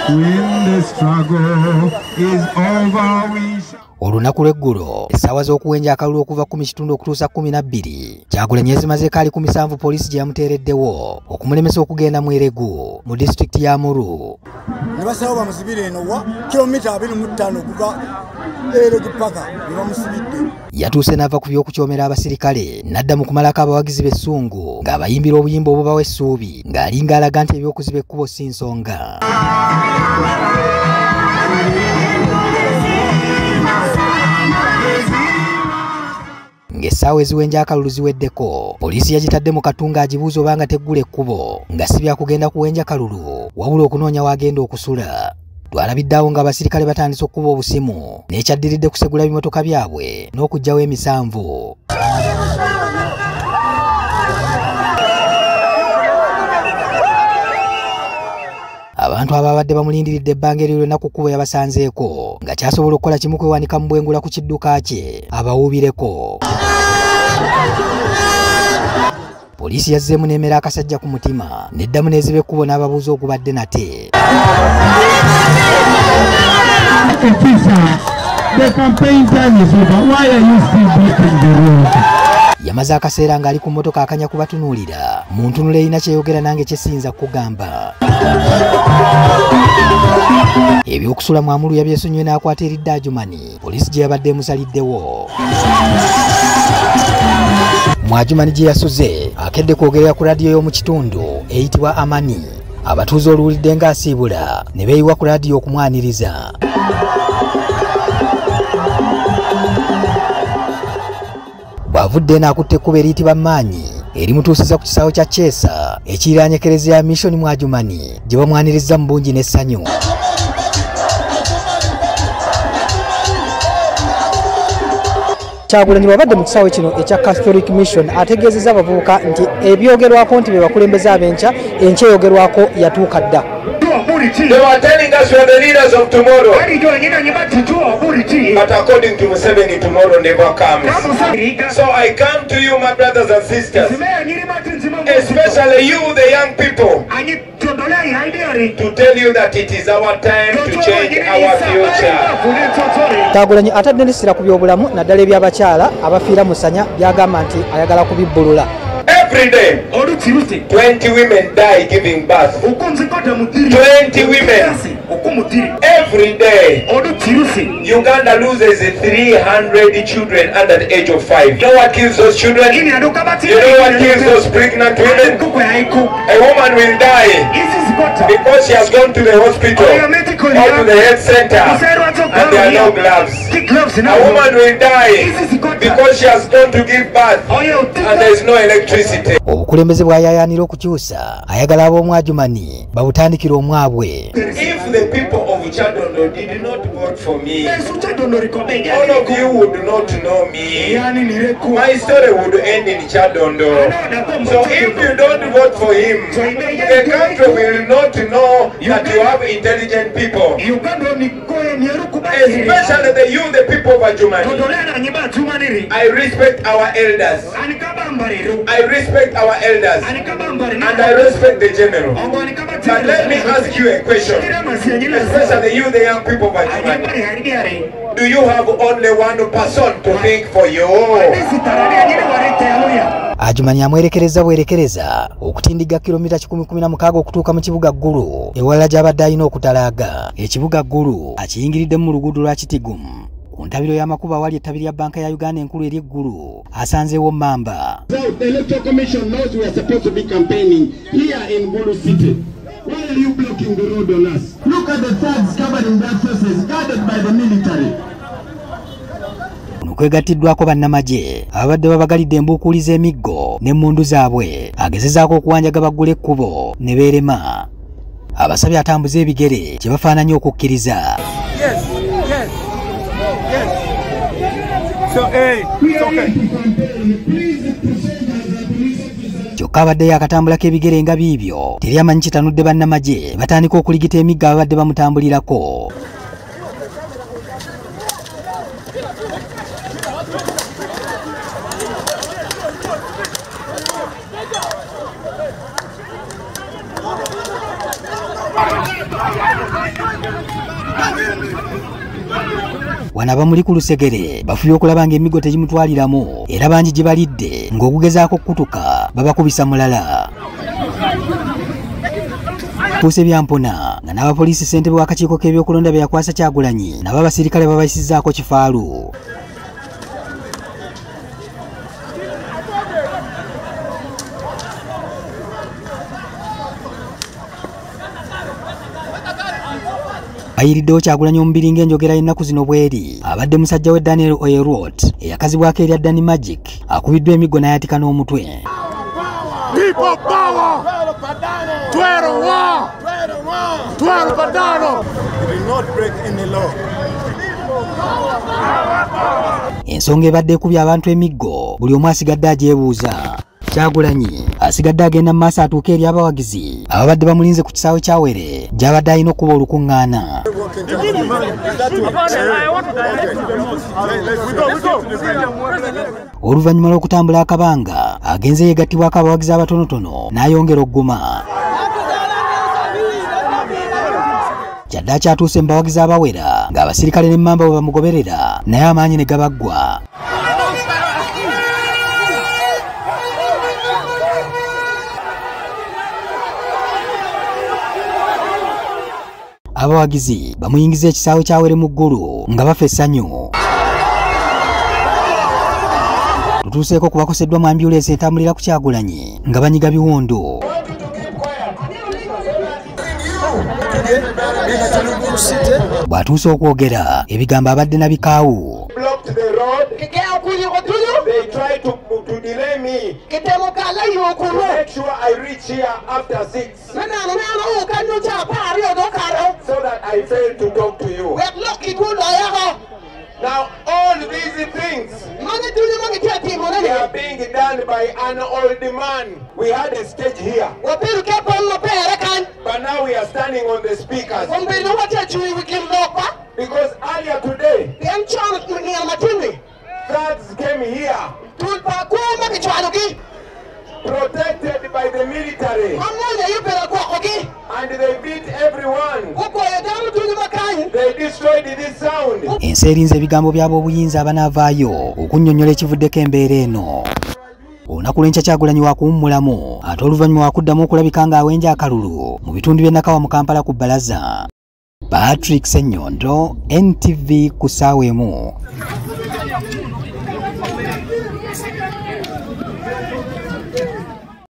When the struggle is over, we shall... Olunaku lw'eggulo essaawa z'okuwenja akalulu okuva 10 okutuusa 12 Kyagulanyi zimazeeko ali 7 poliisi gye yamuteereddewo okumulemesa okugenda mu Eregu mu disitulikiti ya Muru. Ne basalawo bamusibire eno wa kilomita 25 okuva Eregu paka ne bamusibidde. Yatuuse n'ava ku by'okukyomera abasirikale n'adda mu kumalako abawagizi b'essungu ng'abayimbira obuyimba obubawa essuubi ng'alinga alaga nti eby'okuziba ekkubo si nsonga. Ng'essaawa eziwenja akalulu ziweddeko poliisi yagitadde mu katunga agibuuza obanga teggula ekkubo nga si bya kugenda kuwenja kalulu wabula okunoonya wagenda okusula. Twalabiddeawo ng'abasirikale batandise okkuba obusimu n'ekyaddiridde kusegula bimotoka byabwe n'okuggyawo emisanvu. Abantu ababadde bamulindiridde ebbanga eryo lyonna ku kkubo yabasanzeeko nga kyasobola okukola kimu kwewanika mu bwengula ku kidduka kye abawuubireko. Poliisi yazzeemu n'emera akasajja ku mutima n'eddamu n'eziba ekkubo n'ababuuza ogubadde nate. Yamaze akaseera ng'ali ku mmotoka akanya kubatunuulira mu ntunula erina kyeyogera nange kyesiyinza kugamba. Ebyokusula mu Amuru yabyesonyiwe n'akwata eridda Ajumani poliisi gye yabadde emusaliddewo. Mwajumani gye yasuze akedde kwogerera ku laadiyo y'omu kitundu eyitibwa Amani. Abatuuze oluwulidde ng'asiibula ne beeyiwa ku laadiyo okumwaniriza. Bw'avudde n'akutte ekkubo eriyitibwa Maanyi erimutuusiza ku kisaawe kya Kyesa ekiriraanye Ekereziya ya Mission Mwajumani gye bamwaniriza mu bungi n'essanyu. Kyagulanyi bw'abadde mu kisaawe kino ekya Catholic Mission ategeezezza abavubuka nti ebyogerwako nti be bakulembeze ab'enkya enkyeyogerwako yatuuka dda. They were telling us we are the leaders of tomorrow. But according to Museveni, tomorrow never comes. So I come to you, my brothers and sisters, especially you, the young people, to tell you that it is our time to change our future. Kyagulanyi atadde n'essira ku by'obulamu naddala eby'abakyala abafiira mu ssanya by'agamba nti ayagala kubibbulula. Every day, 20 women die giving birth. 20 women. Every day, Uganda loses 300 children under the age of 5. You know what kills those children? You know what kills those pregnant women? A woman will die because she has gone to the hospital or to the health center and there are no gloves. A woman will die because she has gone to give birth and there is no electricity. Obukulembeze bw'ayaayaanira okukyusa ayagala ab'omu Ajumani babutandikira omwabwe. If the people of Chadondo did not vote for me, all of you would not know me. My story would end in Chadondo. So if you don't vote for him, the country will not know that you have intelligent people. Especially the youth, the people of Ajumani. I respect our elders. I respect our elders. And I respect the general. But let me ask you a question. Especially you, the young people of Ajumani. Do you have only one person to think for you? Ajumani amwerekereza bwerekereza okutindiga kilomita 116 okutuuka mu kibuga Ggulu ewalala gy'abadde alina okutalaaga. Ekibuga Ggulu akiyingiridde mu luguudo lwa Kitigumu ku ntabiro y'amakubo awali ettabi lya banka ya Uganda enkulu eri Ggulu asanzeewo Mamba. The Electoral Commission knows we are supposed to be campaigning here in Ggulu City. Why are you blocking the road on us? Look at the thugs covering their faces, guarded by the military. Kwegattiddwako bannamagye abadde babagalidde embuukuuli z'emiggo n'emmundu zaabwe agezezaako okuwanjaga baggula ekkubo ne beerema. Abasabye atambuze ebigere kye bafaananya okukkiriza. Kyokka abadde yakatambulako ebigere nga biibyo teri amanyi kitanudde bannamagye batandika okuligita emiggo ababadde bamutambulirako. Wana bamuli ku Lusegere bafubye okulaba ng'emigo tegimutwaliramu era bangi gye balidde ng'okugezaako okutuka babakubisa mulala. Tuuse byampona nga n'abapoliisi ssentebe w'akakiiko k'ebyokulonda be yakwasa Kyagulanyi nabo abasirikale babayisizzaako kifaalu. Ayiriddewo Kyagulanyi omubiri ng'enjogera y'ennaku zino bweri abadde musajja we Daniel Oyerot eyakazibwako erya Danny Magic akubiddwa emiggo n'ayatika n'omutwe. Ensonga ebadde ekubya abantu emiggo buli omu asigadde agyebuuza. Kyagulanyi asigadde agenda mu maaso atuuke eri abawagizi ababadde bamulinze ku kisaawe kya Were gy'abadde alina okuba olukuŋŋaana. Oluvannyuma lw'okutambula akabanga agenze yeegattibwako abawagizi abatonotono n'ayongera ogguma. Kyaddaaki kyatuuse mu bawagizi abawera ng'abasirikale n'emmamba bwe bamugoberera naye amaanyi ne gabaggwa. Abawagizi bamuyingiza ekisaawe kya Were mu ggulu nga bafa essanyu. Tutuuseeko ku bakoseddwa mu ambyulensi etambulira ku Kyagulanyi nga banyiga biwondo. Bw'atuuse okwogera ebigambo abadde nabikaawu. They try to delay me. Make sure I reach here after 6. So that I fail to talk to you. Now all these things they are being done by an old man. We had a stage here, but now we are standing on the speakers. Because earlier today, thugs came here, protected by the military, and they beat everyone. They destroyed this sound. Ensi erinze ebigambo byabo obuyinza abanaavaayo okunnyonnyola ekivuddeko embeera eno. Olunaku lw'enkya Kyagulanyi wakuwummulamu ate oluvannyuma wakuddamu okulabika ng'awenja akalulu mu bitundu by'e Nakawa mu Kampala ku bbalaza. Patrick Ssenyondo, NTV ku ssaawa emu.